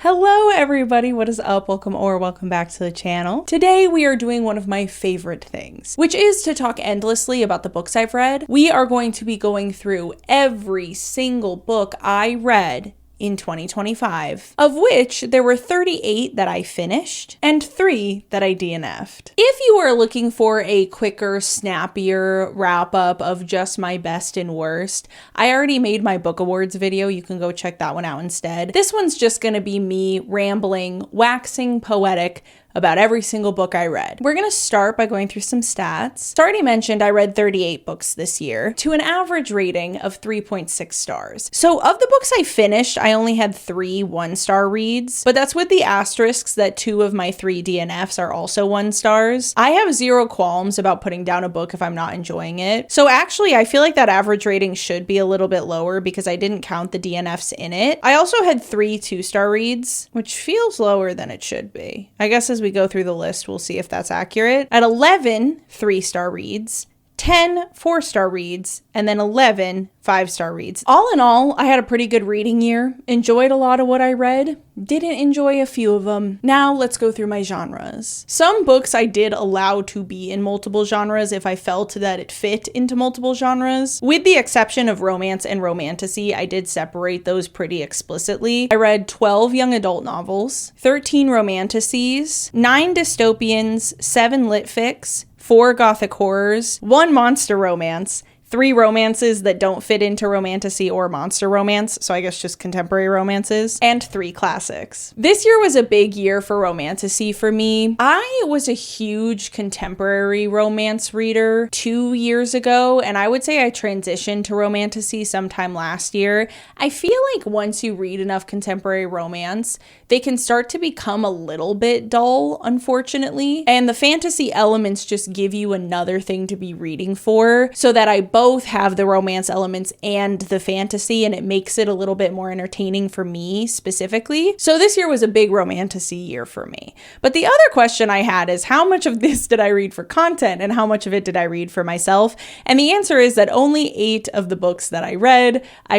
Hello everybody, what is up? Welcome back to the channel. Today we are doing one of my favorite things, which is to talk endlessly about the books I've read. We are going to be going through every single book I read in 2025, of which there were 38 that I finished and 3 that I DNF'd. If you are looking for a quicker, snappier wrap up of just my best and worst, I already made my book awards video. You can go check that one out instead. This one's just gonna be me rambling, waxing poetic about every single book I read. We're gonna start by going through some stats. So I already mentioned I read 38 books this year to an average rating of 3.6 stars. So of the books I finished, I only had 3 1-star reads, but that's with the asterisks that 2 of my 3 DNFs are also 1 stars. I have 0 qualms about putting down a book if I'm not enjoying it. So actually, I feel like that average rating should be a little bit lower because I didn't count the DNFs in it. I also had 3 2-star reads, which feels lower than it should be. I guess as we go through the list, we'll see if that's accurate. At 11 3-star reads, 10 4-star reads, and then 11 5-star reads. All in all, I had a pretty good reading year. Enjoyed a lot of what I read. Didn't enjoy a few of them. Now let's go through my genres. Some books I did allow to be in multiple genres if I felt that it fit into multiple genres. With the exception of romance and romantasy, I did separate those pretty explicitly. I read 12 young adult novels, 13 romantasies, 9 dystopians, 7 lit fics, 4 gothic horrors, 1 monster romance, 3 romances that don't fit into romantasy or monster romance, so I guess just contemporary romances, and 3 classics. This year was a big year for romantasy for me. I was a huge contemporary romance reader 2 years ago, and I would say I transitioned to romantasy sometime last year. I feel like once you read enough contemporary romance, they can start to become a little bit dull, unfortunately, and the fantasy elements just give you another thing to be reading for, so that I both have the romance elements and the fantasy, and it makes it a little bit more entertaining for me specifically. So this year was a big romantasy year for me. But the other question I had is, how much of this did I read for content and how much of it did I read for myself? And the answer is that only 8 of the books that I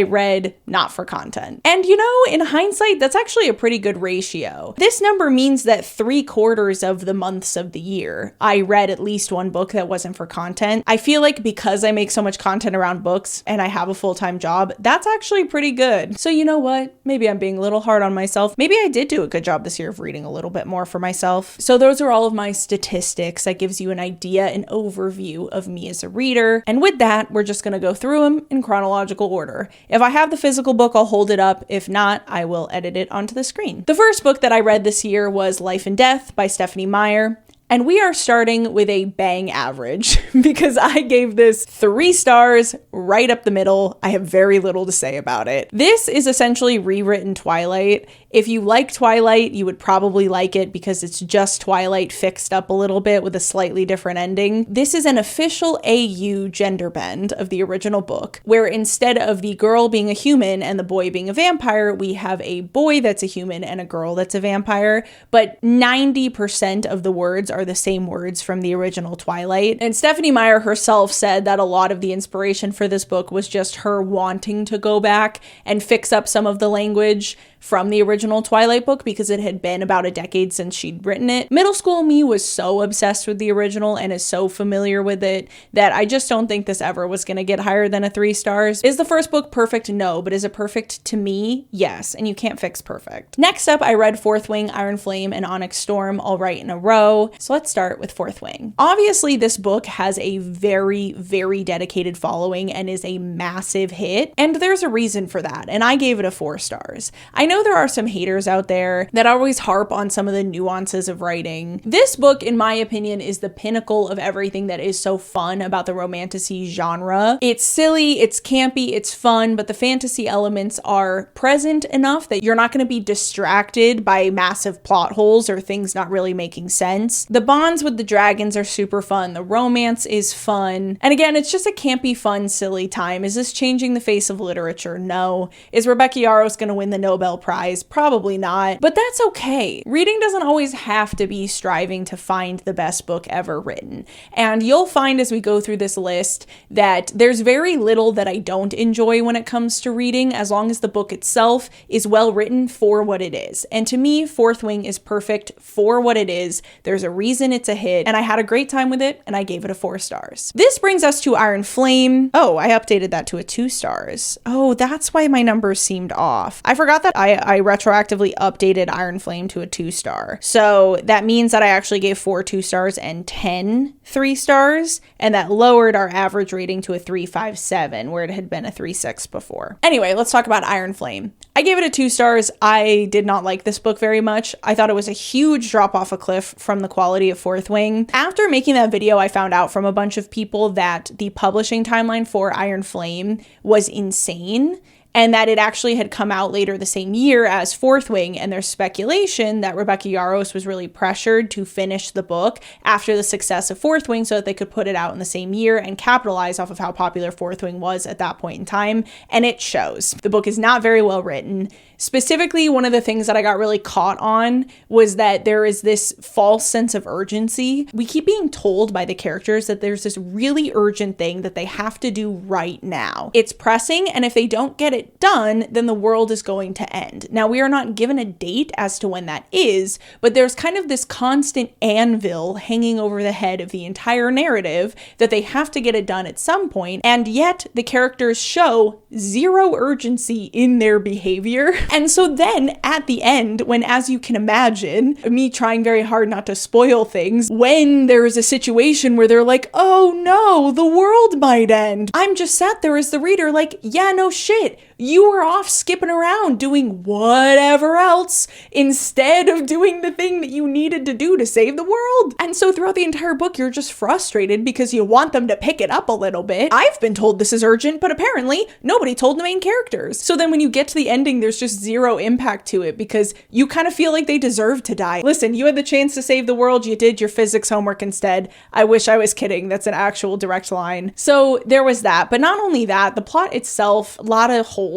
read not for content. And you know, in hindsight, that's actually a pretty good ratio. This number means that 3/4 of the months of the year, I read at least one book that wasn't for content. I feel like because I make so much content around books and I have a full-time job, that's actually pretty good. So you know what? Maybe I'm being a little hard on myself. Maybe I did do a good job this year of reading a little bit more for myself. So those are all of my statistics. That gives you an idea, an overview of me as a reader. And with that, we're just gonna go through them in chronological order. If I have the physical book, I'll hold it up. If not, I will edit it onto the screen. The first book that I read this year was Life and Death by Stephanie Meyer. And we are starting with a bang average because I gave this 3 stars right up the middle. I have very little to say about it. This is essentially rewritten Twilight. If you like Twilight, you would probably like it because it's just Twilight fixed up a little bit with a slightly different ending. This is an official AU gender bend of the original book, where instead of the girl being a human and the boy being a vampire, we have a boy that's a human and a girl that's a vampire, but 90% of the words are the same words from the original Twilight. And Stephanie Meyer herself said that a lot of the inspiration for this book was just her wanting to go back and fix up some of the language from the original Twilight book because it had been about a decade since she'd written it. Middle school me was so obsessed with the original and is so familiar with it that I just don't think this ever was gonna get higher than a 3 stars. Is the first book perfect? No. But is it perfect to me? Yes. And you can't fix perfect. Next up, I read Fourth Wing, Iron Flame, and Onyx Storm all right in a row. So let's start with Fourth Wing. Obviously, this book has a very, very dedicated following and is a massive hit. And there's a reason for that. And I gave it a 4 stars. I know there are some haters out there that always harp on some of the nuances of writing. This book, in my opinion, is the pinnacle of everything that is so fun about the romantasy genre. It's silly, it's campy, it's fun, but the fantasy elements are present enough that you're not going to be distracted by massive plot holes or things not really making sense. The bonds with the dragons are super fun. The romance is fun. And again, it's just a campy, fun, silly time. Is this changing the face of literature? No. Is Rebecca Yarros going to win the Nobel Prize? Probably not, but that's okay. Reading doesn't always have to be striving to find the best book ever written. And you'll find as we go through this list that there's very little that I don't enjoy when it comes to reading, as long as the book itself is well written for what it is. And to me, Fourth Wing is perfect for what it is. There's a reason it's a hit, and I had a great time with it, and I gave it a 4 stars. This brings us to Iron Flame. Oh, I updated that to a 2 stars. Oh, that's why my numbers seemed off. I forgot that I retroactively updated Iron Flame to a 2 star. So that means that I actually gave 4 2 stars and 10 3 stars, and that lowered our average rating to a 3.57, where it had been a 3.6 before. Anyway, let's talk about Iron Flame. I gave it a 2 stars. I did not like this book very much. I thought it was a huge drop off a cliff from the quality of Fourth Wing. After making that video, I found out from a bunch of people that the publishing timeline for Iron Flame was insane, and that it actually had come out later the same year as Fourth Wing, and there's speculation that Rebecca Yarros was really pressured to finish the book after the success of Fourth Wing so that they could put it out in the same year and capitalize off of how popular Fourth Wing was at that point in time, and it shows. The book is not very well written. Specifically, one of the things that I got really caught on was that there is this false sense of urgency. We keep being told by the characters that there's this really urgent thing that they have to do right now. It's pressing, and if they don't get it done, then the world is going to end. Now, we are not given a date as to when that is, but there's kind of this constant anvil hanging over the head of the entire narrative that they have to get it done at some point, and yet the characters show zero urgency in their behavior. And so then at the end, when, as you can imagine, me trying very hard not to spoil things, when there is a situation where they're like, oh no, the world might end, I'm just sat there as the reader like, yeah, no shit. You were off skipping around doing whatever else instead of doing the thing that you needed to do to save the world. And so throughout the entire book, you're just frustrated because you want them to pick it up a little bit. I've been told this is urgent, but apparently nobody told the main characters. So then when you get to the ending, there's just zero impact to it because you kind of feel like they deserve to die. Listen, you had the chance to save the world. You did your physics homework instead. I wish I was kidding. That's an actual direct line. So there was that. But not only that, the plot itself, a lot of holes,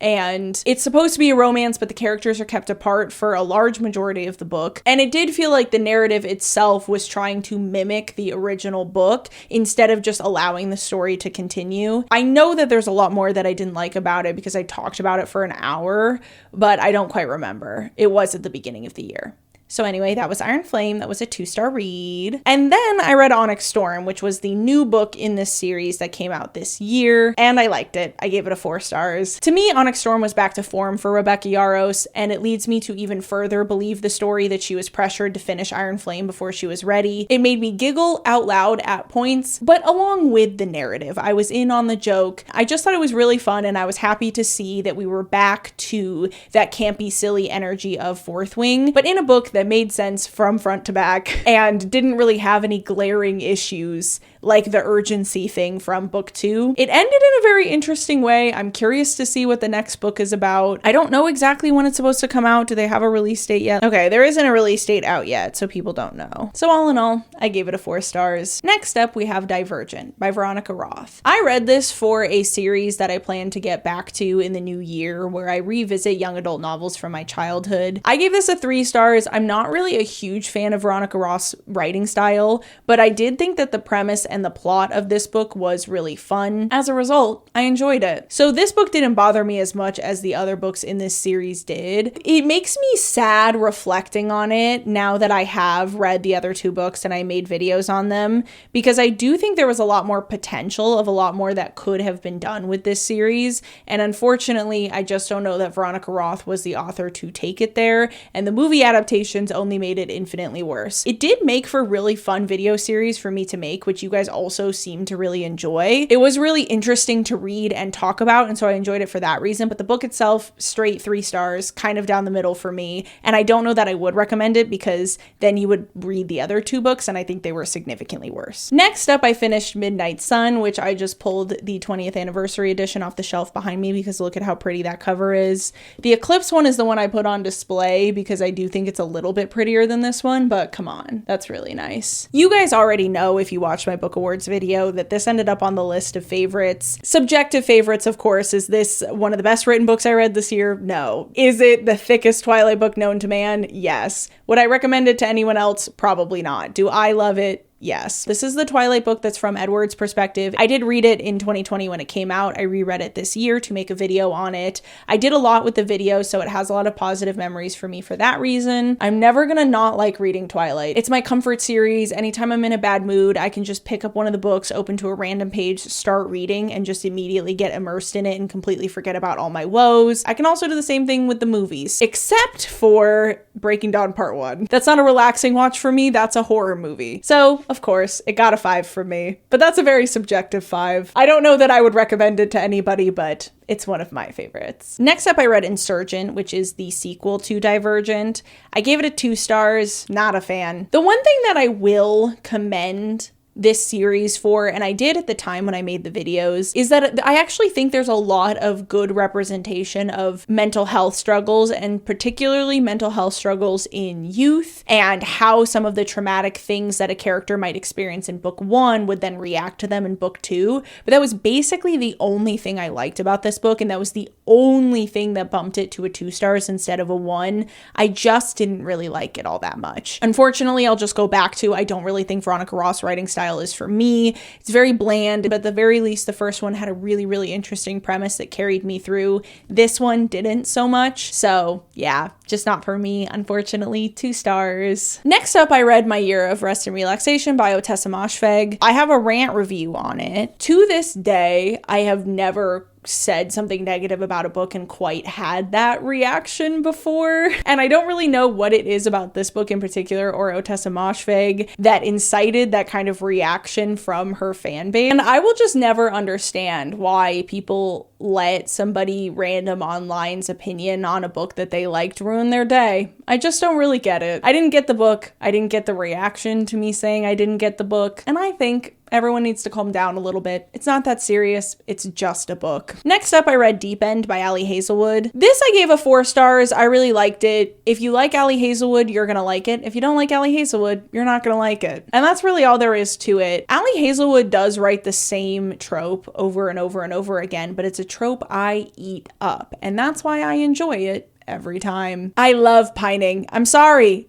and it's supposed to be a romance, but the characters are kept apart for a large majority of the book. And it did feel like the narrative itself was trying to mimic the original book instead of just allowing the story to continue. I know that there's a lot more that I didn't like about it because I talked about it for an hour, but I don't quite remember. It was at the beginning of the year. So anyway, that was Iron Flame. That was a 2-star read. And then I read Onyx Storm, which was the new book in this series that came out this year, and I liked it. I gave it a 4 stars. To me, Onyx Storm was back to form for Rebecca Yarros, and it leads me to even further believe the story that she was pressured to finish Iron Flame before she was ready. It made me giggle out loud at points, but along with the narrative, I was in on the joke. I just thought it was really fun, and I was happy to see that we were back to that campy, silly energy of Fourth Wing, but in a book that made sense from front to back and didn't really have any glaring issues like the urgency thing from book 2. It ended in a very interesting way. I'm curious to see what the next book is about. I don't know exactly when it's supposed to come out. Do they have a release date yet? Okay, there isn't a release date out yet, so people don't know. So all in all, I gave it a 4 stars. Next up, we have Divergent by Veronica Roth. I read this for a series that I plan to get back to in the new year, where I revisit young adult novels from my childhood. I gave this a 3 stars. I'm not really a huge fan of Veronica Roth's writing style, but I did think that the premise and the plot of this book was really fun. As a result, I enjoyed it. So this book didn't bother me as much as the other books in this series did. It makes me sad reflecting on it now that I have read the other 2 books and I made videos on them, because I do think there was a lot more potential of a lot more that could have been done with this series, and unfortunately I just don't know that Veronica Roth was the author to take it there, and the movie adaptations only made it infinitely worse. It did make for really fun video series for me to make, which you guys also seem to really enjoy. It was really interesting to read and talk about, and so I enjoyed it for that reason, but the book itself, straight 3 stars, kind of down the middle for me, and I don't know that I would recommend it because then you would read the other 2 books and I think they were significantly worse. Next up, I finished Midnight Sun, which I just pulled the 20th anniversary edition off the shelf behind me because look at how pretty that cover is. The Eclipse one is the one I put on display because I do think it's a little little bit prettier than this one, but come on, that's really nice. You guys already know, if you watched my book awards video, that this ended up on the list of favorites. Subjective favorites, of course. Is this one of the best written books I read this year? No. Is it the thickest Twilight book known to man? Yes. Would I recommend it to anyone else? Probably not. Do I love it? Yes. This is the Twilight book that's from Edward's perspective. I did read it in 2020 when it came out. I reread it this year to make a video on it. I did a lot with the video, so it has a lot of positive memories for me for that reason. I'm never gonna not like reading Twilight. It's my comfort series. Anytime I'm in a bad mood, I can just pick up one of the books, open to a random page, start reading, and just immediately get immersed in it and completely forget about all my woes. I can also do the same thing with the movies, except for Breaking Dawn Part 1. That's not a relaxing watch for me. That's a horror movie. So, of course, it got a 5 from me, but that's a very subjective 5. I don't know that I would recommend it to anybody, but it's one of my favorites. Next up, I read Insurgent, which is the sequel to Divergent. I gave it a 2 stars, not a fan. The one thing that I will commend this series for, and I did at the time when I made the videos, is that I actually think there's a lot of good representation of mental health struggles, and particularly mental health struggles in youth, and how some of the traumatic things that a character might experience in book 1 would then react to them in book 2. But that was basically the only thing I liked about this book, and that was the only thing that bumped it to a 2 stars instead of a 1. I just didn't really like it all that much. Unfortunately, I'll just go back to, I don't really think Veronica Ross' writing style is for me. It's very bland, but at the very least, the first one had a really interesting premise that carried me through. This one didn't so much. So yeah, just not for me, unfortunately. 2 stars. Next up, I read My Year of Rest and Relaxation by Ottessa Moshfegh. I have a rant review on it. To this day, I have never said something negative about a book and quite had that reaction before. And I don't really know what it is about this book in particular, or Ottessa Moshfegh, that incited that kind of reaction from her fan base. And I will just never understand why people let somebody random online's opinion on a book that they liked ruin their day. I just don't really get it. I didn't get the book. I didn't get the reaction to me saying I didn't get the book. And I think everyone needs to calm down a little bit. It's not that serious. It's just a book. Next up, I read Deep End by Ali Hazelwood. This I gave a 4 stars. I really liked it. If you like Ali Hazelwood, you're gonna like it. If you don't like Ali Hazelwood, you're not gonna like it. And that's really all there is to it. Ali Hazelwood does write the same trope over and over and over again, but it's a trope I eat up. And that's why I enjoy it every time. I love pining. I'm sorry.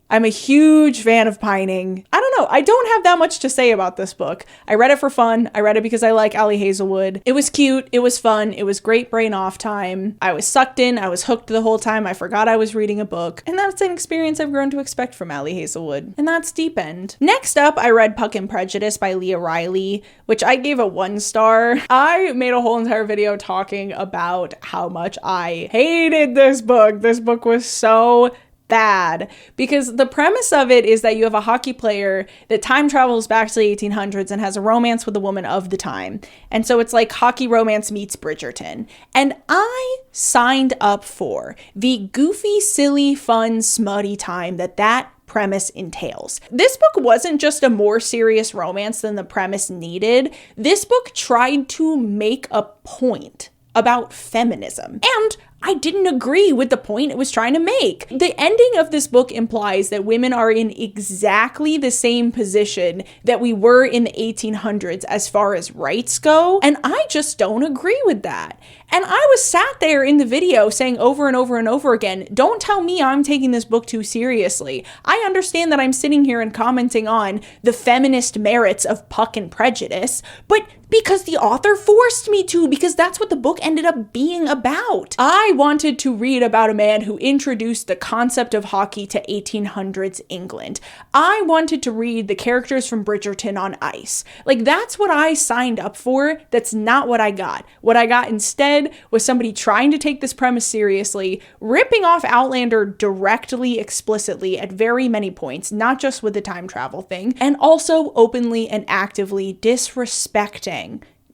I'm a huge fan of pining. I don't know. I don't have that much to say about this book. I read it for fun. I read it because I like Ali Hazelwood. It was cute. It was fun. It was great brain off time. I was sucked in. I was hooked the whole time. I forgot I was reading a book. And that's an experience I've grown to expect from Ali Hazelwood. And that's Deep End. Next up, I read Puck and Prejudice by Leah Riley, which I gave a 1 star. I made a whole entire video talking about how much I hated this book. This book was so bad, because the premise of it is that you have a hockey player that time travels back to the 1800s and has a romance with a woman of the time. And so it's like hockey romance meets Bridgerton. And I signed up for the goofy, silly, fun, smutty time that premise entails. This book wasn't just a more serious romance than the premise needed. This book tried to make a point about feminism. And I didn't agree with the point it was trying to make. The ending of this book implies that women are in exactly the same position that we were in the 1800s as far as rights go, and I just don't agree with that. And I was sat there in the video saying over and over and over again, don't tell me I'm taking this book too seriously. I understand that I'm sitting here and commenting on the feminist merits of Puck and Prejudice, but because the author forced me to, because that's what the book ended up being about. I wanted to read about a man who introduced the concept of hockey to 1800s England. I wanted to read the characters from Bridgerton on ice. Like, that's what I signed up for. That's not what I got. What I got instead was somebody trying to take this premise seriously, ripping off Outlander directly, explicitly at very many points, not just with the time travel thing, and also openly and actively disrespecting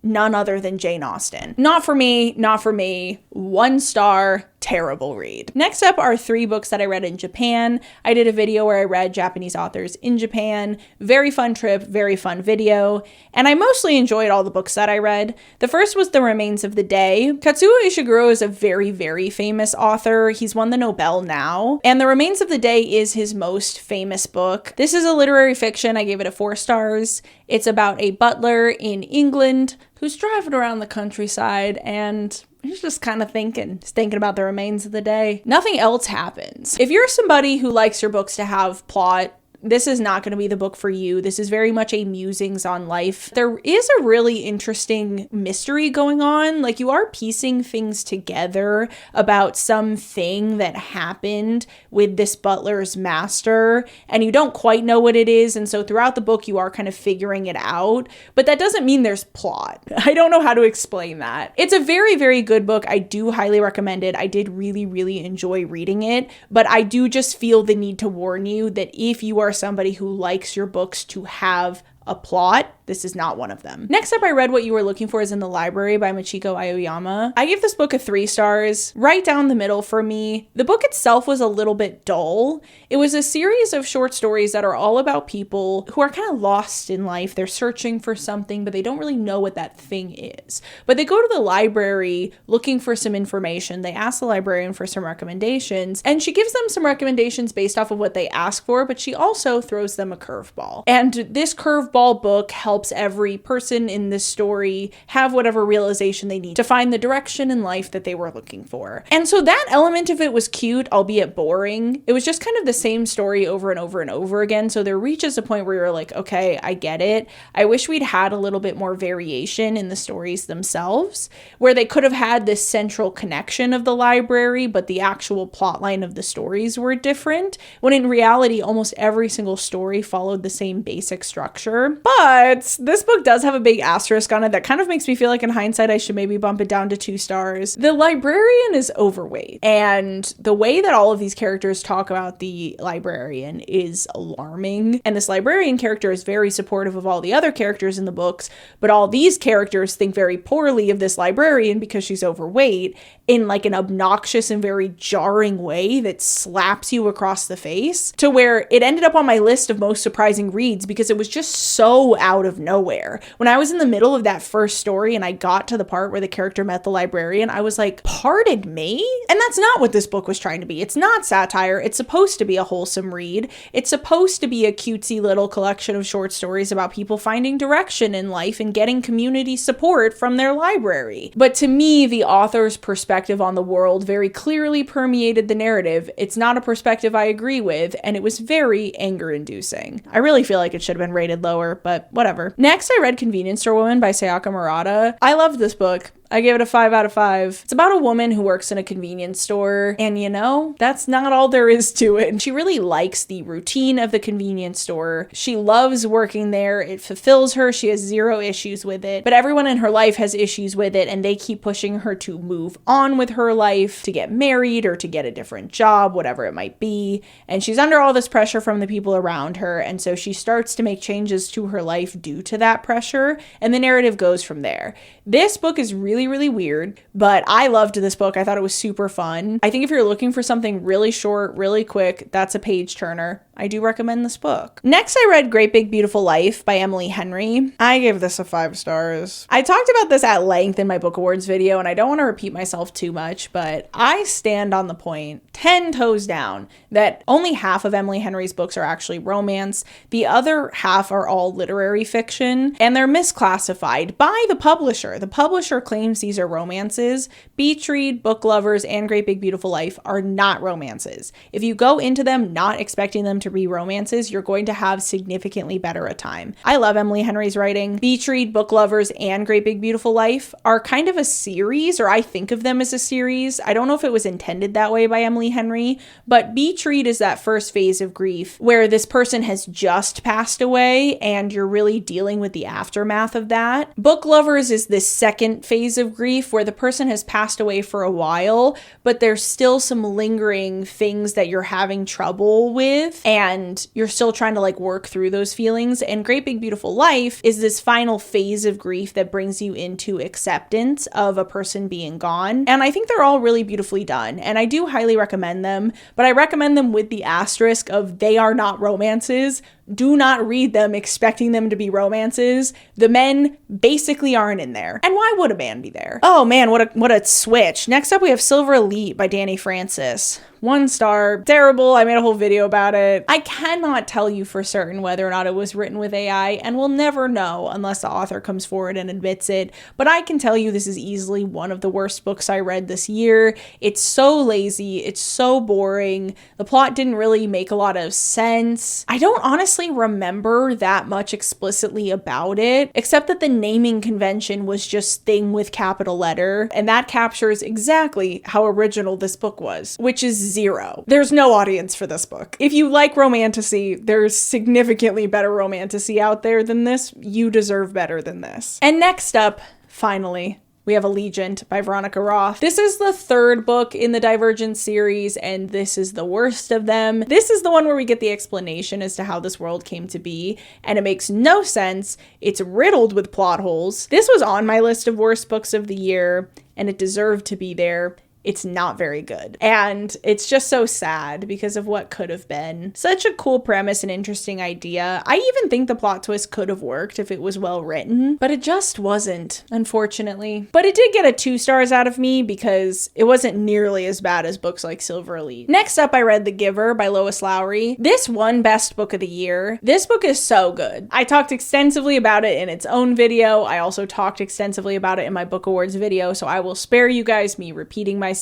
none other than Jane Austen. Not for me, not for me. 1 star, terrible read. Next up are 3 books that I read in Japan. I did a video where I read Japanese authors in Japan. Very fun trip, very fun video. And I mostly enjoyed all the books that I read. The first was The Remains of the Day. Katsuo Ishiguro is a very, very famous author. He's won the Nobel now. And The Remains of the Day is his most famous book. This is a literary fiction. I gave it a 4 stars. It's about a butler in England who's driving around the countryside and he's just kind of thinking about the remains of the day. Nothing else happens. If you're somebody who likes your books to have plot, this is not going to be the book for you. This is very much a musings on life. There is a really interesting mystery going on. Like, you are piecing things together about something that happened with this butler's master, and you don't quite know what it is. And so throughout the book, you are kind of figuring it out, but that doesn't mean there's plot. I don't know how to explain that. It's a very, very good book. I do highly recommend it. I did really, really enjoy reading it, but I do just feel the need to warn you that if you are somebody who likes your books to have a plot, this is not one of them. Next up, I read What You Were Looking For Is in the Library by Michiko Aoyama. I gave this book a 3 stars, right down the middle for me. The book itself was a little bit dull. It was a series of short stories that are all about people who are kind of lost in life. They're searching for something, but they don't really know what that thing is. But they go to the library looking for some information. They ask the librarian for some recommendations, and she gives them some recommendations based off of what they ask for, but she also throws them a curveball. And this curveball book helps every person in this story have whatever realization they need to find the direction in life that they were looking for. And so that element of it was cute, albeit boring. It was just kind of the same story over and over and over again. So there reaches a point where you're like, okay, I get it. I wish we'd had a little bit more variation in the stories themselves, where they could have had this central connection of the library, but the actual plotline of the stories were different, when in reality, almost every single story followed the same basic structure. But this book does have a big asterisk on it that kind of makes me feel like in hindsight I should maybe bump it down to 2 stars. The librarian is overweight, and the way that all of these characters talk about the librarian is alarming. And this librarian character is very supportive of all the other characters in the books, but all these characters think very poorly of this librarian because she's overweight in like an obnoxious and very jarring way that slaps you across the face, to where it ended up on my list of most surprising reads because it was just so out of nowhere. When I was in the middle of that first story and I got to the part where the character met the librarian, I was like, pardon me? And that's not what this book was trying to be. It's not satire. It's supposed to be a wholesome read. It's supposed to be a cutesy little collection of short stories about people finding direction in life and getting community support from their library. But to me, the author's perspective on the world very clearly permeated the narrative. It's not a perspective I agree with, and it was very anger-inducing. I really feel like it should have been rated lower, but whatever. Next, I read Convenience Store Woman by Sayaka Murata. I loved this book. I gave it a 5 out of 5. It's about a woman who works in a convenience store, and you know, that's not all there is to it. And she really likes the routine of the convenience store. She loves working there. It fulfills her. She has 0 issues with it, but everyone in her life has issues with it, and they keep pushing her to move on with her life, to get married or to get a different job, whatever it might be. And she's under all this pressure from the people around her, and so she starts to make changes to her life due to that pressure, and the narrative goes from there. This book is really weird, but I loved this book. I thought it was super fun. I think if you're looking for something really short, really quick, that's a page turner. I do recommend this book. Next, I read Great Big Beautiful Life by Emily Henry. I gave this a 5 stars. I talked about this at length in my book awards video, and I don't want to repeat myself too much, but I stand on the point, 10 toes down, that only half of Emily Henry's books are actually romance. The other half are all literary fiction, and they're misclassified by the publisher. The publisher claims these are romances. Beach Read, Book Lovers, and Great Big Beautiful Life are not romances. If you go into them not expecting them to be romances, you're going to have significantly better a time. I love Emily Henry's writing. Beach Read, Book Lovers, and Great Big Beautiful Life are kind of a series, or I think of them as a series. I don't know if it was intended that way by Emily Henry, but Beach Read is that first phase of grief where this person has just passed away and you're really dealing with the aftermath of that. Book Lovers is this second phase of grief where the person has passed away for a while, but there's still some lingering things that you're having trouble with, and you're still trying to like work through those feelings. And Great Big Beautiful Life is this final phase of grief that brings you into acceptance of a person being gone. And I think they're all really beautifully done, and I do highly recommend them, but I recommend them with the asterisk of they are not romances. Do not read them expecting them to be romances. The men basically aren't in there. And why would a man be there? Oh man, what a switch. Next up we have Silver Elite by Danny Francis. 1 star. Terrible. I made a whole video about it. I cannot tell you for certain whether or not it was written with AI, and we'll never know unless the author comes forward and admits it. But I can tell you this is easily one of the worst books I read this year. It's so lazy. It's so boring. The plot didn't really make a lot of sense. I don't honestly remember that much explicitly about it, except that the naming convention was just thing with capital letter, and that captures exactly how original this book was, which is 0. There's no audience for this book. If you like romantasy, there's significantly better romantasy out there than this. You deserve better than this. And next up, finally, we have Allegiant by Veronica Roth. This is the 3rd book in the Divergent series, and this is the worst of them. This is the one where we get the explanation as to how this world came to be, and it makes no sense. It's riddled with plot holes. This was on my list of worst books of the year, and it deserved to be there. It's not very good. And it's just so sad because of what could have been. Such a cool premise and interesting idea. I even think the plot twist could have worked if it was well written, but it just wasn't, unfortunately. But it did get a 2 stars out of me because it wasn't nearly as bad as books like Silver Elite. Next up, I read The Giver by Lois Lowry. This won Best Book of the Year. This book is so good. I talked extensively about it in its own video. I also talked extensively about it in my Book Awards video, so I will spare you guys me repeating myself,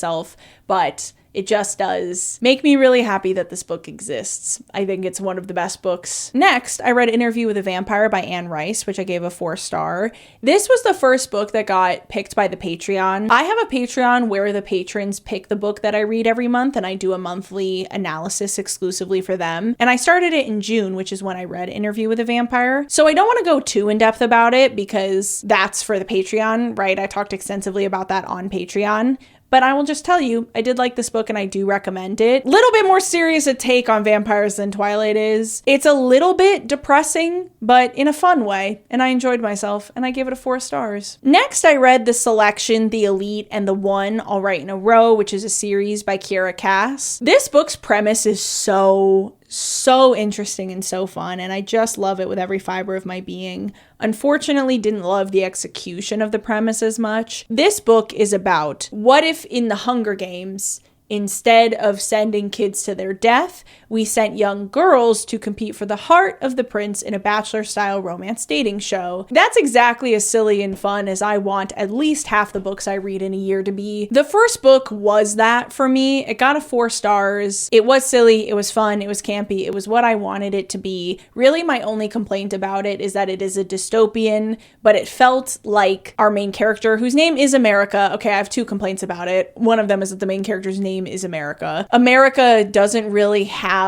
but it just does make me really happy that this book exists. I think it's one of the best books. Next, I read Interview with a Vampire by Anne Rice, which I gave a 4 star. This was the first book that got picked by the Patreon. I have a Patreon where the patrons pick the book that I read every month, and I do a monthly analysis exclusively for them. And I started it in June, which is when I read Interview with a Vampire. So I don't want to go too in depth about it because that's for the Patreon, right? I talked extensively about that on Patreon. But I will just tell you, I did like this book and I do recommend it. Little bit more serious a take on vampires than Twilight is. It's a little bit depressing, but in a fun way. And I enjoyed myself and I gave it a 4 stars. Next, I read The Selection, The Elite, and The One All Right in a Row, which is a series by Kiera Cass. This book's premise is so interesting and so fun, and I just love it with every fiber of my being. Unfortunately, didn't love the execution of the premise as much. This book is about what if in the Hunger Games, instead of sending kids to their death, we sent young girls to compete for the heart of the prince in a bachelor-style romance dating show. That's exactly as silly and fun as I want at least half the books I read in a year to be. The first book was that for me. It got a 4 stars. It was silly, it was fun, it was campy, it was what I wanted it to be. Really, my only complaint about it is that it is a dystopian, but it felt like our main character, whose name is America. Okay, I have 2 complaints about it. One of them is that the main character's name is America. America doesn't really have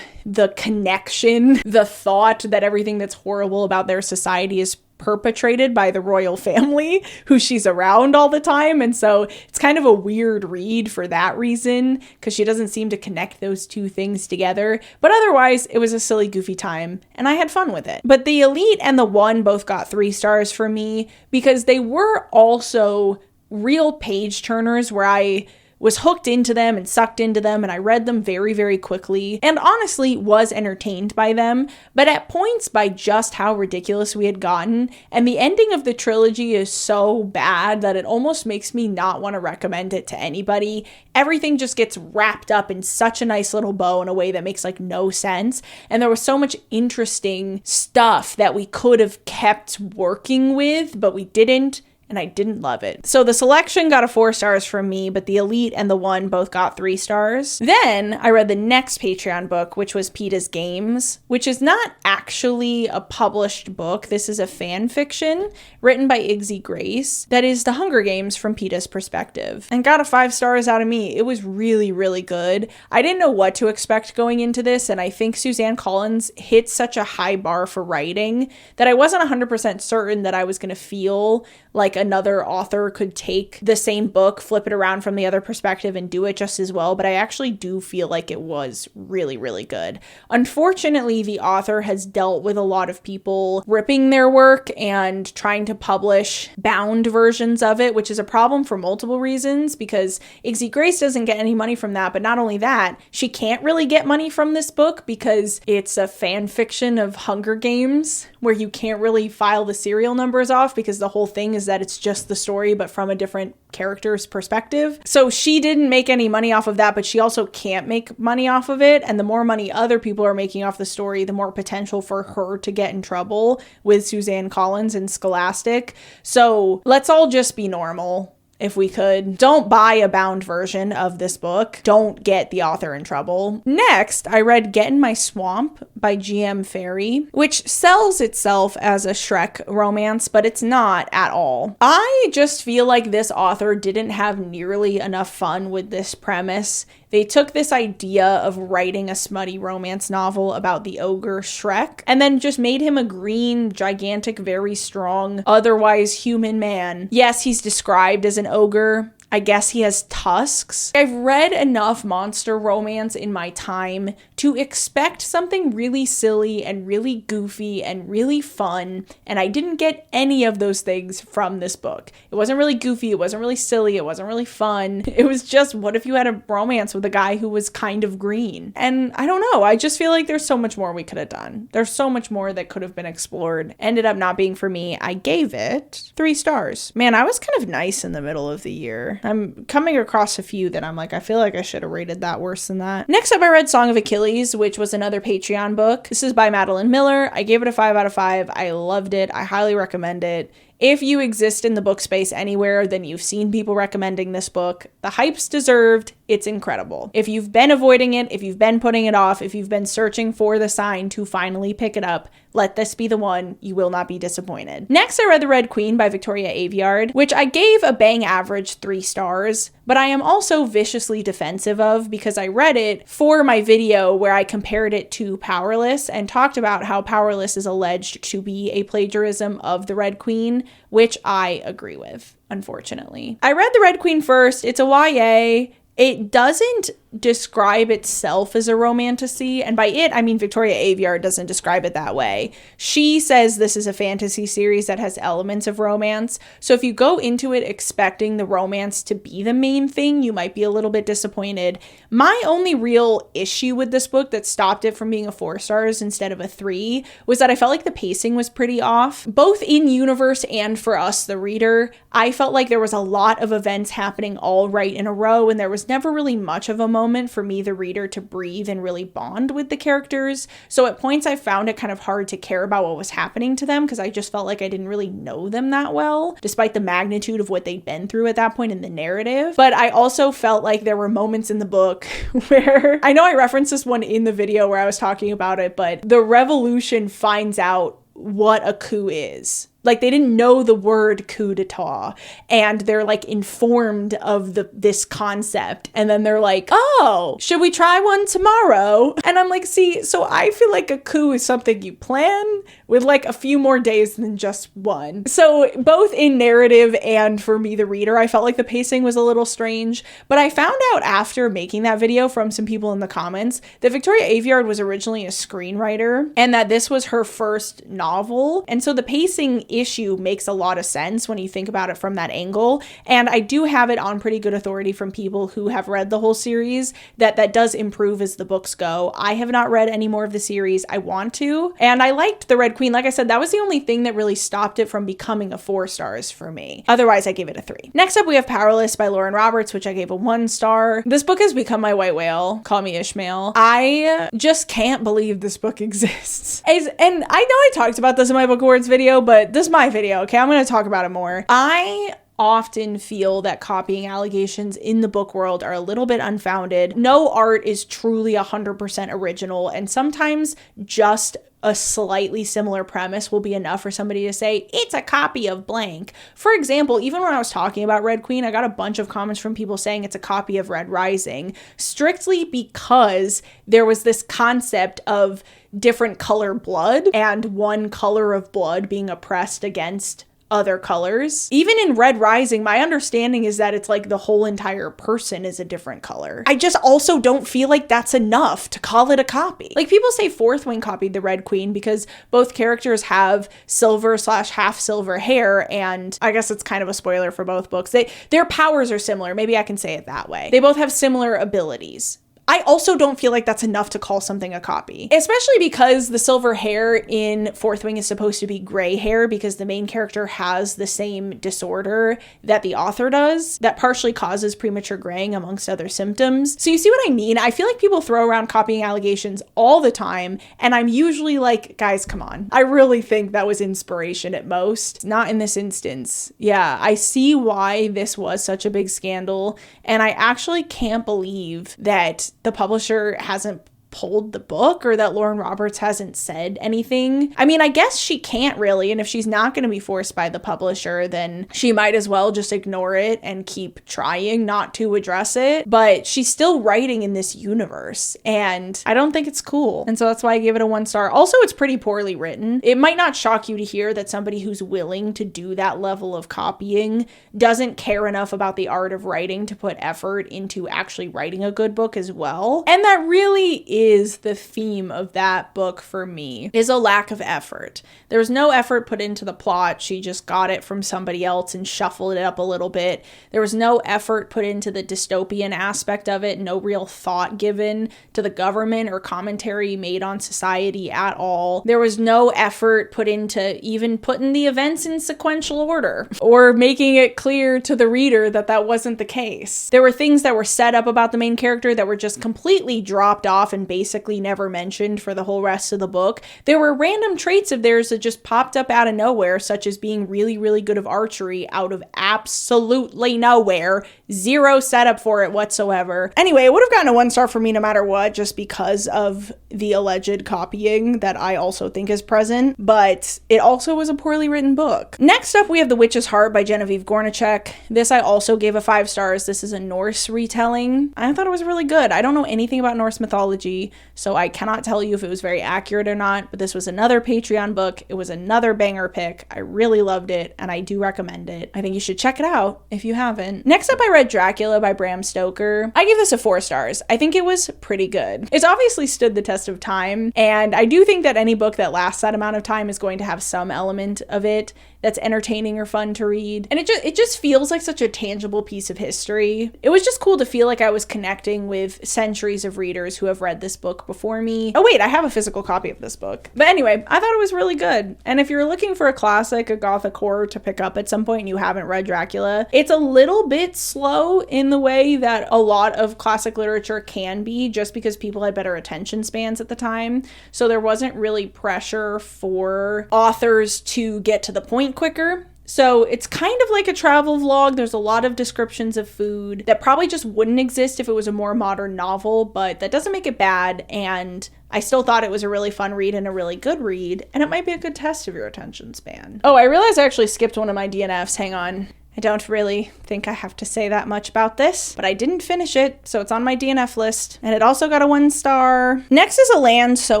the connection, the thought that everything that's horrible about their society is perpetrated by the royal family who she's around all the time. And so it's kind of a weird read for that reason, because she doesn't seem to connect those 2 things together. But otherwise, it was a silly, goofy time and I had fun with it. But The Elite and The One both got 3 stars for me because they were also real page turners where I was hooked into them and sucked into them, and I read them very, very quickly, and honestly was entertained by them, but at points by just how ridiculous we had gotten, and the ending of the trilogy is so bad that it almost makes me not want to recommend it to anybody. Everything just gets wrapped up in such a nice little bow in a way that makes like no sense, and there was so much interesting stuff that we could have kept working with, but we didn't. And I didn't love it. So The Selection got a 4 stars from me, but The Elite and The One both got 3 stars. Then I read the next Patreon book, which was Peeta's Games, which is not actually a published book. This is a fan fiction written by Igzy Grace that is The Hunger Games from Peeta's perspective, and got a 5 stars out of me. It was really, really good. I didn't know what to expect going into this, and I think Suzanne Collins hit such a high bar for writing that I wasn't 100% certain that I was going to feel like another author could take the same book, flip it around from the other perspective, and do it just as well, but I actually do feel like it was really, really good. Unfortunately, the author has dealt with a lot of people ripping their work and trying to publish bound versions of it, which is a problem for multiple reasons, because Igzy Grace doesn't get any money from that, but not only that, she can't really get money from this book because it's a fan fiction of Hunger Games where you can't really file the serial numbers off because the whole thing is that it's just the story but from a different character's perspective. So she didn't make any money off of that, but she also can't make money off of it, and the more money other people are making off the story, the more potential for her to get in trouble with Suzanne Collins and Scholastic. So let's all just be normal. If we could. Don't buy a bound version of this book. Don't get the author in trouble. Next, I read Get in My Swamp by G.M. Ferry, which sells itself as a Shrek romance, but it's not at all. I just feel like this author didn't have nearly enough fun with this premise. They took this idea of writing a smutty romance novel about the ogre Shrek and then just made him a green, gigantic, very strong, otherwise human man. Yes, he's described as an ogre. I guess he has tusks. I've read enough monster romance in my time to expect something really silly and really goofy and really fun, and I didn't get any of those things from this book. It wasn't really goofy, it wasn't really silly, it wasn't really fun. It was just, what if you had a romance with a guy who was kind of green? And I don't know, I just feel like there's so much more we could have done. There's so much more that could have been explored. Ended up not being for me. I gave it 3 stars. Man, I was kind of nice in the middle of the year. I'm coming across a few that I'm like, I feel like I should have rated that worse than that. Next up, I read Song of Achilles, which was another Patreon book. This is by Madeline Miller. I gave it a 5 out of 5. I loved it. I highly recommend it. If you exist in the book space anywhere, then you've seen people recommending this book. The hype's deserved. It's incredible. If you've been avoiding it, if you've been putting it off, if you've been searching for the sign to finally pick it up, let this be the one. You will not be disappointed. Next, I read The Red Queen by Victoria Aveyard, which I gave a bang average 3 stars, but I am also viciously defensive of because I read it for my video where I compared it to Powerless and talked about how Powerless is alleged to be a plagiarism of The Red Queen, which I agree with, unfortunately. I read The Red Queen first. It's a YA. It doesn't describe itself as a romantasy, and by it I mean Victoria Aveyard doesn't describe it that way. She says this is a fantasy series that has elements of romance, so if you go into it expecting the romance to be the main thing, you might be a little bit disappointed. My only real issue with this book that stopped it from being a 4 stars instead of a 3 was that I felt like the pacing was pretty off, both in universe and for us, the reader. I felt like there was a lot of events happening all right in a row, and there was never really much of a moment for me, the reader, to breathe and really bond with the characters. So at points I found it kind of hard to care about what was happening to them because I just felt like I didn't really know them that well, despite the magnitude of what they'd been through at that point in the narrative. But I also felt like there were moments in the book where, I know I referenced this one in the video where I was talking about it, but the revolution finds out what a coup is. Like, they didn't know the word coup d'etat, and they're like informed of this concept, and then they're like, oh, should we try one tomorrow? And I'm like, see, so I feel like a coup is something you plan with like a few more days than just one. So both in narrative and for me, the reader, I felt like the pacing was a little strange, but I found out after making that video from some people in the comments that Victoria Aveyard was originally a screenwriter and that this was her first novel, and so the pacing issue makes a lot of sense when you think about it from that angle. And I do have it on pretty good authority from people who have read the whole series that does improve as the books go. I have not read any more of the series. I want to, and I liked The Red Queen. Like I said, that was the only thing that really stopped it from becoming a 4 stars for me. Otherwise, I gave it a 3. Next up, we have Powerless by Lauren Roberts, which I gave a 1 star. This book has become my white whale. Call me Ishmael. I just can't believe this book exists. And I know I talked about this in my book awards video, but this is my video, okay? I'm going to talk about it more. I often feel that copying allegations in the book world are a little bit unfounded. No art is truly 100% original, and sometimes just a slightly similar premise will be enough for somebody to say, it's a copy of blank. For example, even when I was talking about Red Queen, I got a bunch of comments from people saying it's a copy of Red Rising, strictly because there was this concept of different color blood and one color of blood being oppressed against other colors. Even in Red Rising, my understanding is that it's like the whole entire person is a different color. I just also don't feel like that's enough to call it a copy. Like, people say Fourth Wing copied the Red Queen because both characters have silver/half silver hair, and I guess it's kind of a spoiler for both books. Their powers are similar. Maybe I can say it that way. They both have similar abilities. I also don't feel like that's enough to call something a copy, especially because the silver hair in Fourth Wing is supposed to be gray hair because the main character has the same disorder that the author does that partially causes premature graying amongst other symptoms. So you see what I mean? I feel like people throw around copying allegations all the time, and I'm usually like, guys, come on. I really think that was inspiration at most. Not in this instance. Yeah, I see why this was such a big scandal, and I actually can't believe that the publisher hasn't pulled the book or that Lauren Roberts hasn't said anything. I mean, I guess she can't really, and if she's not going to be forced by the publisher, then she might as well just ignore it and keep trying not to address it. But she's still writing in this universe, and I don't think it's cool. And so that's why I gave it a 1 star. Also, it's pretty poorly written. It might not shock you to hear that somebody who's willing to do that level of copying doesn't care enough about the art of writing to put effort into actually writing a good book as well. And that really is the theme of that book for me, is a lack of effort. There was no effort put into the plot. She just got it from somebody else and shuffled it up a little bit. There was no effort put into the dystopian aspect of it, no real thought given to the government or commentary made on society at all. There was no effort put into even putting the events in sequential order or making it clear to the reader that that wasn't the case. There were things that were set up about the main character that were just completely dropped off and basically never mentioned for the whole rest of the book. There were random traits of theirs that just popped up out of nowhere, such as being really, really good of archery out of absolutely nowhere. Zero setup for it whatsoever. Anyway, it would have gotten a 1 star for me no matter what, just because of the alleged copying that I also think is present, but it also was a poorly written book. Next up, we have The Witch's Heart by Genevieve Gornichek. This I also gave a 5 stars. This is a Norse retelling. I thought it was really good. I don't know anything about Norse mythology, so I cannot tell you if it was very accurate or not, but this was another Patreon book. It was another banger pick. I really loved it, and I do recommend it. I think you should check it out if you haven't. Next up, I read Dracula by Bram Stoker. I gave this a 4 stars. I think it was pretty good. It's obviously stood the test of time, and I do think that any book that lasts that amount of time is going to have some element of it that's entertaining or fun to read. And it just feels like such a tangible piece of history. It was just cool to feel like I was connecting with centuries of readers who have read this book before me. Oh wait, I have a physical copy of this book. But anyway, I thought it was really good. And if you're looking for a classic, a gothic horror to pick up at some point and you haven't read Dracula, it's a little bit slow in the way that a lot of classic literature can be, just because people had better attention spans at the time. So there wasn't really pressure for authors to get to the point quicker. So it's kind of like a travel vlog. There's a lot of descriptions of food that probably just wouldn't exist if it was a more modern novel, but that doesn't make it bad. And I still thought it was a really fun read and a really good read, and it might be a good test of your attention span. Oh, I realized I actually skipped one of my DNFs. Hang on. I don't really think I have to say that much about this, but I didn't finish it, so it's on my DNF list, and it also got a 1 star. Next is A Land So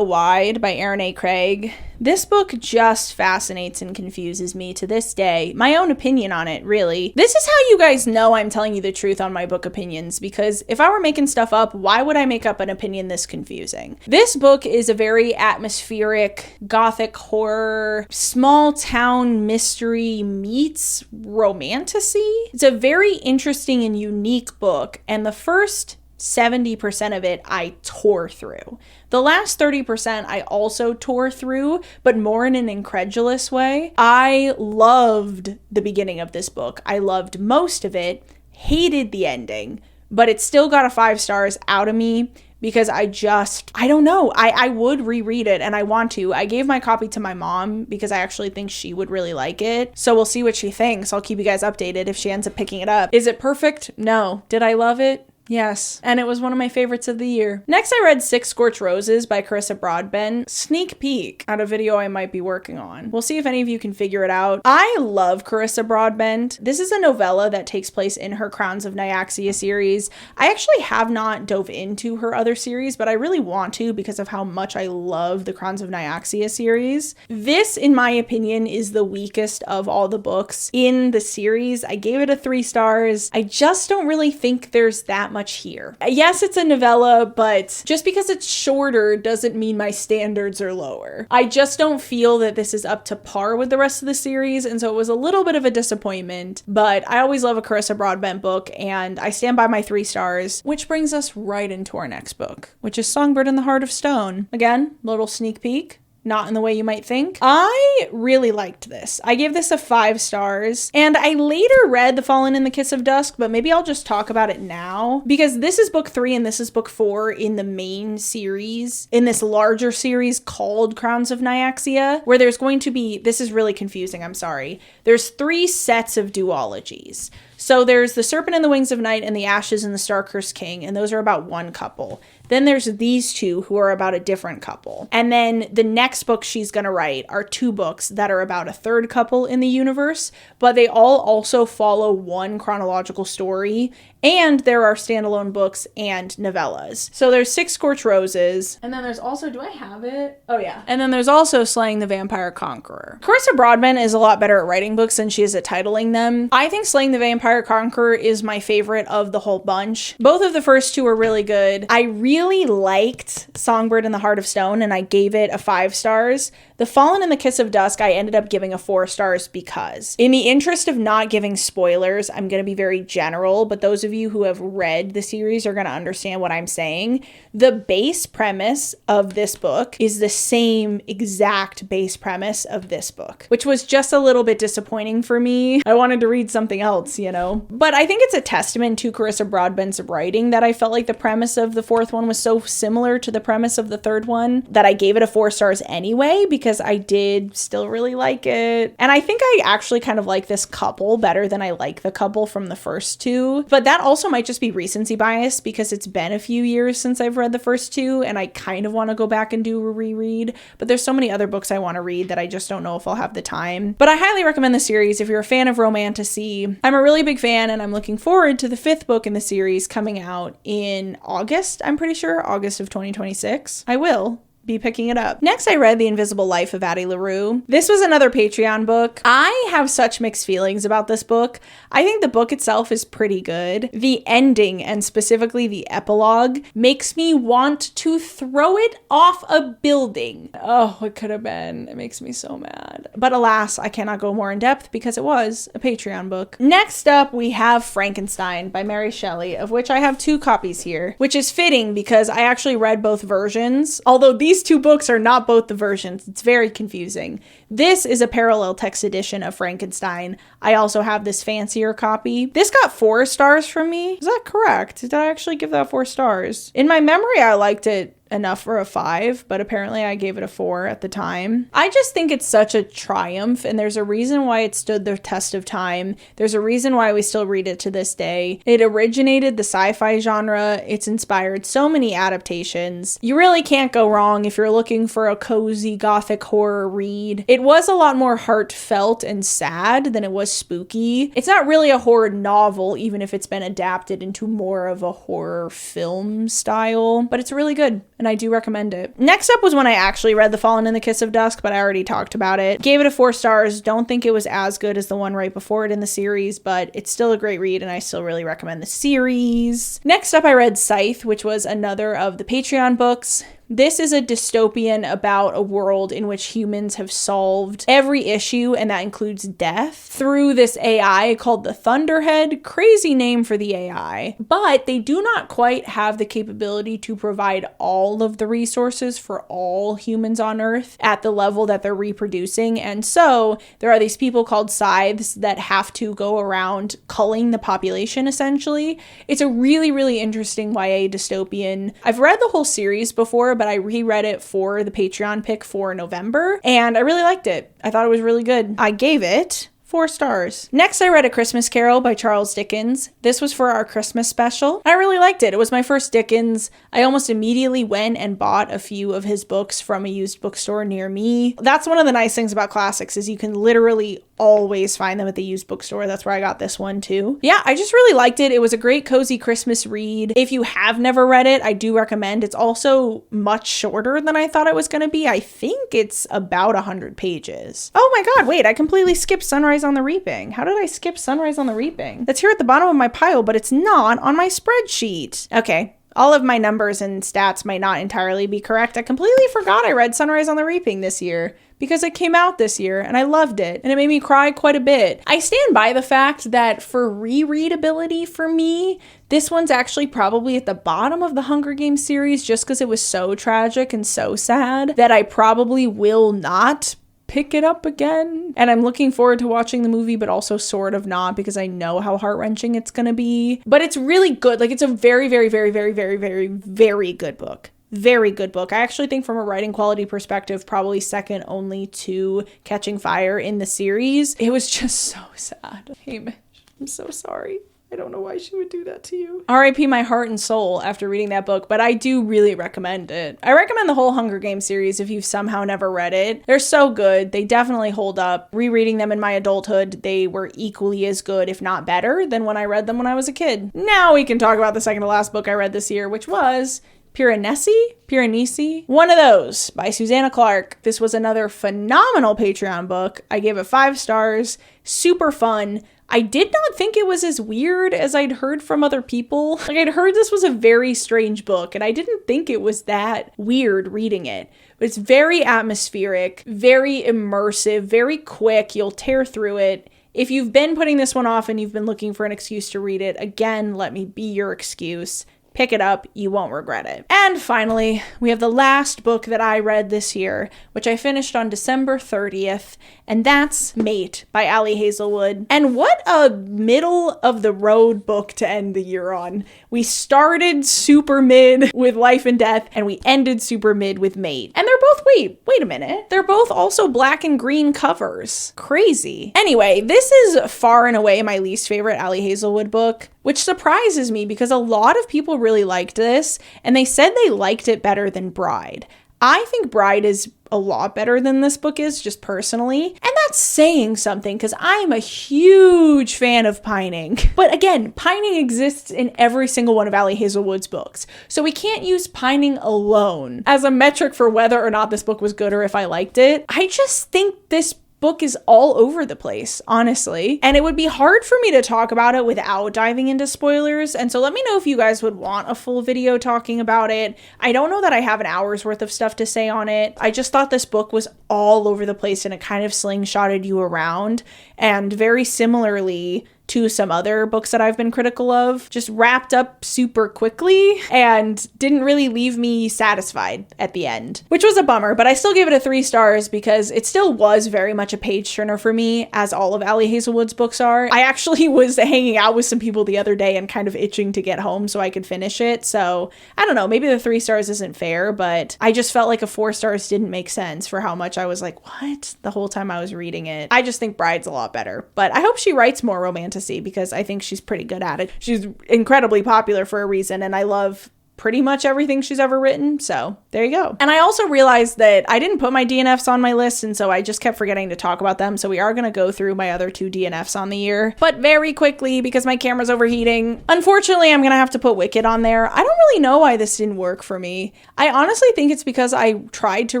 Wide by Aaron A. Craig. This book just fascinates and confuses me to this day. My own opinion on it, really. This is how you guys know I'm telling you the truth on my book opinions, because if I were making stuff up, why would I make up an opinion this confusing? This book is a very atmospheric, gothic horror, small town mystery meets romantasy. It's a very interesting and unique book, and the first 70% of it I tore through. The last 30% I also tore through, but more in an incredulous way. I loved the beginning of this book. I loved most of it, hated the ending, but it still got a 5 stars out of me because I don't know. I would reread it, and I want to. I gave my copy to my mom because I actually think she would really like it. So we'll see what she thinks. I'll keep you guys updated if she ends up picking it up. Is it perfect? No. Did I love it? Yes, and it was one of my favorites of the year. Next, I read Six Scorched Roses by Carissa Broadbent. Sneak peek at a video I might be working on. We'll see if any of you can figure it out. I love Carissa Broadbent. This is a novella that takes place in her Crowns of Nyaxia series. I actually have not dove into her other series, but I really want to because of how much I love the Crowns of Nyaxia series. This, in my opinion, is the weakest of all the books in the series. I gave it a 3 stars. I just don't really think there's that much here. Yes, it's a novella, but just because it's shorter doesn't mean my standards are lower. I just don't feel that this is up to par with the rest of the series, and so it was a little bit of a disappointment, but I always love a Carissa Broadbent book, and I stand by my 3 stars, which brings us right into our next book, which is Songbird in the Heart of Stone. Again, little sneak peek. Not in the way you might think. I really liked this. I gave this a 5 stars, and I later read The Fallen in the Kiss of Dusk, but maybe I'll just talk about it now because this is book 3 and this is book 4 in the main series, in this larger series called Crowns of Nyaxia, where there's going to be, this is really confusing, I'm sorry. There's 3 sets of duologies. So there's The Serpent and the Wings of Night and The Ashes and the Star-Cursed King, and those are about one couple. Then there's these 2 who are about a different couple. And then the next book she's gonna write are 2 books that are about a third couple in the universe, but they all also follow one chronological story, and there are standalone books and novellas. So there's Six Scorched Roses, and then there's also, do I have it? Oh yeah. And then there's also Slaying the Vampire Conqueror. Carissa Broadbent is a lot better at writing books than she is at titling them. I think Slaying the Vampire Conqueror is my favorite of the whole bunch. Both of the first 2 are really good. I really liked Songbird in the Heart of Stone, and I gave it a 5 stars. The Fallen in the Kiss of Dusk, I ended up giving a 4 stars because, in the interest of not giving spoilers, I'm going to be very general, but those of you who have read the series are going to understand what I'm saying. The base premise of this book is the same exact base premise of this book, which was just a little bit disappointing for me. I wanted to read something else, you know? But I think it's a testament to Carissa Broadbent's writing that I felt like the premise of the 4th one was so similar to the premise of the 3rd one that I gave it a 4 stars anyway, because I did still really like it. And I think I actually kind of like this couple better than I like the couple from the first 2. But that also might just be recency bias because it's been a few years since I've read the first 2 and I kind of want to go back and do a reread. But there's so many other books I want to read that I just don't know if I'll have the time. But I highly recommend the series if you're a fan of romantasy. I'm a really big fan and I'm looking forward to the 5th book in the series coming out in August, I'm pretty sure, August of 2026. I will be picking it up. Next, I read The Invisible Life of Addie LaRue. This was another Patreon book. I have such mixed feelings about this book. I think the book itself is pretty good. The ending, and specifically the epilogue, makes me want to throw it off a building. Oh, it could have been. It makes me so mad. But alas, I cannot go more in depth because it was a Patreon book. Next up, we have Frankenstein by Mary Shelley, of which I have 2 copies here, which is fitting because I actually read both versions, although these 2 books are not both the versions. It's very confusing. This is a parallel text edition of Frankenstein. I also have this fancier copy. This got 4 stars from me. Is that correct? Did I actually give that 4 stars? In my memory, I liked it enough for a 5, but apparently I gave it a 4 at the time. I just think it's such a triumph, and there's a reason why it stood the test of time. There's a reason why we still read it to this day. It originated the sci-fi genre. It's inspired so many adaptations. You really can't go wrong if you're looking for a cozy gothic horror read. It was a lot more heartfelt and sad than it was spooky. It's not really a horror novel, even if it's been adapted into more of a horror film style, but it's really good, and I do recommend it. Next up was when I actually read The Fallen in the Kiss of Dusk, but I already talked about it. Gave it a 4 stars. Don't think it was as good as the one right before it in the series, but it's still a great read, and I still really recommend the series. Next up, I read Scythe, which was another of the Patreon books. This is a dystopian about a world in which humans have solved every issue, and that includes death, through this AI called the Thunderhead. Crazy name for the AI. But they do not quite have the capability to provide all of the resources for all humans on Earth at the level that they're reproducing. And so there are these people called scythes that have to go around culling the population, essentially. It's a really, really interesting YA dystopian. I've read the whole series before, but I reread it for the Patreon pick for November, and I really liked it. I thought it was really good. I gave it 4 stars. Next, I read A Christmas Carol by Charles Dickens. This was for our Christmas special. I really liked it. It was my first Dickens. I almost immediately went and bought a few of his books from a used bookstore near me. That's one of the nice things about classics is you can literally always find them at the used bookstore. That's where I got this one too. Yeah, I just really liked it. It was a great cozy Christmas read. If you have never read it, I do recommend. It's also much shorter than I thought it was going to be. I think it's about 100 pages. Oh my God, wait, I completely skipped Sunrise on the Reaping. How did I skip Sunrise on the Reaping? It's here at the bottom of my pile, but it's not on my spreadsheet. Okay. All of my numbers and stats might not entirely be correct. I completely forgot I read Sunrise on the Reaping this year because it came out this year and I loved it and it made me cry quite a bit. I stand by the fact that for rereadability for me, this one's actually probably at the bottom of the Hunger Games series just because it was so tragic and so sad that I probably will not pick it up again. And I'm looking forward to watching the movie, but also sort of not because I know how heart-wrenching it's gonna be. But it's really good. Like, it's a very, very, very, very, very, very, very good book. Very good book. I actually think from a writing quality perspective, probably second only to Catching Fire in the series. It was just so sad. Hamish, I'm so sorry. I don't know why she would do that to you. R.I.P. my heart and soul after reading that book, but I do really recommend it. I recommend the whole Hunger Games series if you've somehow never read it. They're so good. They definitely hold up. Rereading them in my adulthood, they were equally as good, if not better, than when I read them when I was a kid. Now we can talk about the second to last book I read this year, which was Piranesi, one of those by Susanna Clark. This was another phenomenal Patreon book. I gave it 5 stars, super fun. I did not think it was as weird as I'd heard from other people. Like, I'd heard this was a very strange book, and I didn't think it was that weird reading it. But it's very atmospheric, very immersive, very quick. You'll tear through it. If you've been putting this one off and you've been looking for an excuse to read it, again, let me be your excuse. Pick it up, you won't regret it. And finally, we have the last book that I read this year, which I finished on December 30th, and that's Mate by Ali Hazelwood. And what a middle of the road book to end the year on. We started super mid with Life and Death, and we ended super mid with Mate. And they're both, wait a minute. They're both also black and green covers. Crazy. Anyway, this is far and away my least favorite Ali Hazelwood book, which surprises me because a lot of people really liked this, and they said they liked it better than Bride. I think Bride is a lot better than this book is, just personally. And that's saying something because I'm a huge fan of pining. But again, pining exists in every single one of Ali Hazelwood's books. So we can't use pining alone as a metric for whether or not this book was good or if I liked it. I just think this book is all over the place, honestly. And it would be hard for me to talk about it without diving into spoilers. And so let me know if you guys would want a full video talking about it. I don't know that I have an hour's worth of stuff to say on it. I just thought this book was all over the place and it kind of slingshotted you around. And very similarly to some other books that I've been critical of, just wrapped up super quickly and didn't really leave me satisfied at the end, which was a bummer, but I still gave it a 3 stars because it still was very much a page turner for me, as all of Ali Hazelwood's books are. I actually was hanging out with some people the other day and kind of itching to get home so I could finish it. So I don't know, maybe the 3 stars isn't fair, but I just felt like a 4 stars didn't make sense for how much I was like, what? The whole time I was reading it. I just think Bride's a lot better, but I hope she writes more romantic because I think she's pretty good at it. She's incredibly popular for a reason, and I love pretty much everything she's ever written. So there you go. And I also realized that I didn't put my DNFs on my list, and so I just kept forgetting to talk about them. So we are going to go through my other 2 DNFs on the year, but very quickly because my camera's overheating. Unfortunately, I'm going to have to put Wicked on there. I don't really know why this didn't work for me. I honestly think it's because I tried to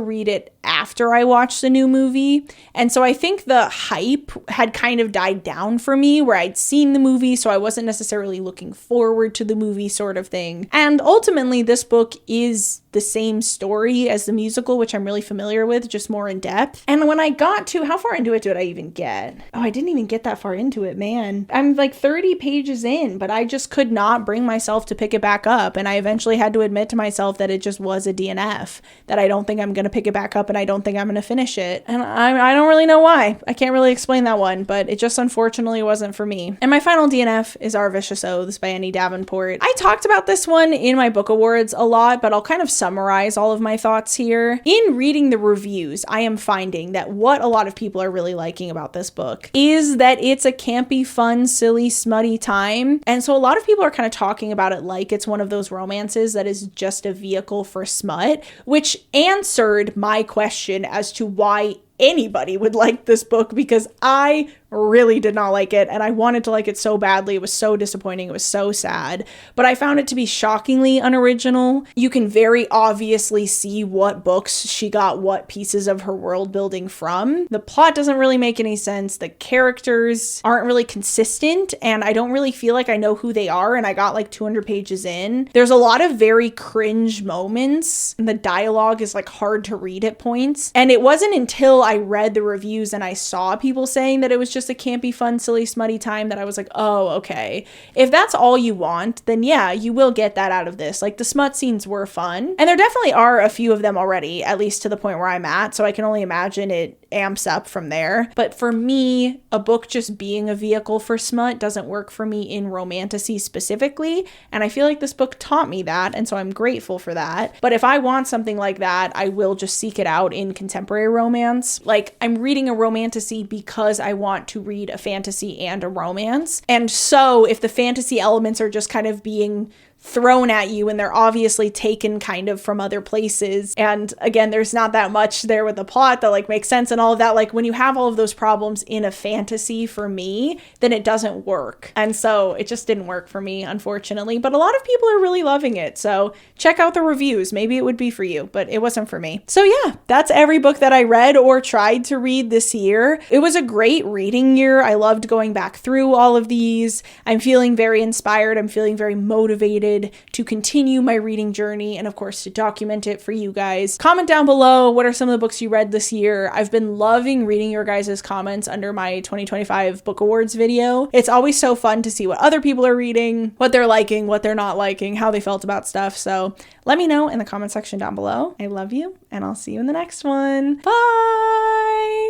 read it after I watched the new movie. And so I think the hype had kind of died down for me where I'd seen the movie, so I wasn't necessarily looking forward to the movie sort of thing. And ultimately, this book is the same story as the musical, which I'm really familiar with, just more in depth. And when I got to, how far into it did I even get? Oh, I didn't even get that far into it, man. I'm like 30 pages in, but I just could not bring myself to pick it back up. And I eventually had to admit to myself that it just was a DNF, that I don't think I'm going to pick it back up and I don't think I'm going to finish it. And I don't really know why. I can't really explain that one, but it just unfortunately wasn't for me. And my final DNF is Our Vicious Oaths by Annie Davenport. I talked about this one in my book awards a lot, but I'll kind of summarize all of my thoughts here. In reading the reviews, I am finding that what a lot of people are really liking about this book is that it's a campy, fun, silly, smutty time. And so a lot of people are kind of talking about it like it's one of those romances that is just a vehicle for smut, which answered my question as to why anybody would like this book, because I really did not like it and I wanted to like it so badly. It was so disappointing. It was so sad, but I found it to be shockingly unoriginal. You can very obviously see what books she got what pieces of her world building from. The plot doesn't really make any sense. The characters aren't really consistent and I don't really feel like I know who they are, and I got like 200 pages in. There's a lot of very cringe moments and the dialogue is like hard to read at points, and it wasn't until I read the reviews and I saw people saying that it was just a campy, fun, silly, smutty time that I was like, oh, okay. If that's all you want, then yeah, you will get that out of this. Like the smut scenes were fun, and there definitely are a few of them already, at least to the point where I'm at, so I can only imagine it amps up from there. But for me, a book just being a vehicle for smut doesn't work for me in romantasy specifically, and I feel like this book taught me that, and so I'm grateful for that. But if I want something like that, I will just seek it out in contemporary romance. Like, I'm reading a romantasy because I want to read a fantasy and a romance, and so if the fantasy elements are just kind of being thrown at you and they're obviously taken kind of from other places, and again, there's not that much there with the plot that like makes sense and all of that, like when you have all of those problems in a fantasy, for me, then it doesn't work. And so it just didn't work for me, unfortunately, but a lot of people are really loving it, so check out the reviews. Maybe it would be for you, but it wasn't for me. So yeah, that's every book that I read or tried to read this year. It was a great reading year. I loved going back through all of these. I'm feeling very inspired. I'm feeling very motivated to continue my reading journey and of course to document it for you guys. Comment down below, what are some of the books you read this year? I've been loving reading your guys' comments under my 2025 book awards video. It's always so fun to see what other people are reading, what they're liking, what they're not liking, how they felt about stuff. So let me know in the comment section down below. I love you and I'll see you in the next one. Bye!